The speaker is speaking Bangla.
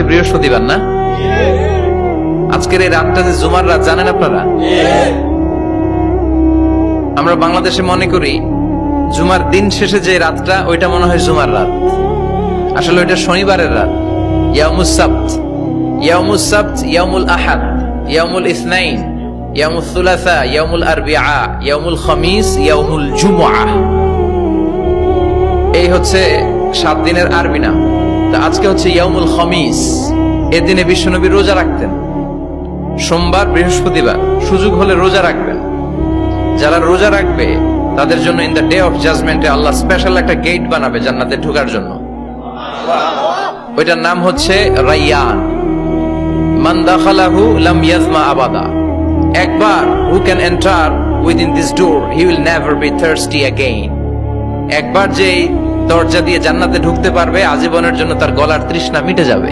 আজকে বৃহস্পতিবার না? আজকের এই রাতটা যে জুমার রাত জানেন আপনারা? আমরা বাংলাদেশে মনে করি জুমার দিন শেষে যে রাতটা ওইটা মনে হয় জুমার রাত, আসলে ওইটা শনিবারের রাত। ইয়াউমুস সাবত, ইয়াউমুস সাবত, ইয়াউমুল আহাদ, ইয়াউমুল ইসনাইন, ইয়াউমুল সুলাসা, ইয়াউমুল আরবিআ, ইয়াউমুল খামিস, ইয়াউমুল জুমআহ। এই হচ্ছে 7 দিনের আরবি নাম। তা আজকে হচ্ছে ইয়াউমুল খামিস। এদিনে বিশ্বনবী রোজা রাখতেন, সোমবার বৃহস্পতিবার সুযোগ হলে রোজা রাখবেন। যারা রোজা রাখবে তাদের জন্য ইন দ্য ডে অফ জাজমেন্টে আল্লাহ স্পেশাল একটা গেট বানাবে জান্নাতে ঢোকার জন্য। ওইটার নাম হচ্ছে রাইয়ান। মান দাখালাহু লাম ইয়াজমা আবাদা। একবার who can enter within this door he will never be thirsty again. একবার যে দরজা দিয়ে জান্নাতে ঢুকতে পারবে আজীবনের জন্য তার গলার তৃষ্ণা মিটে যাবে।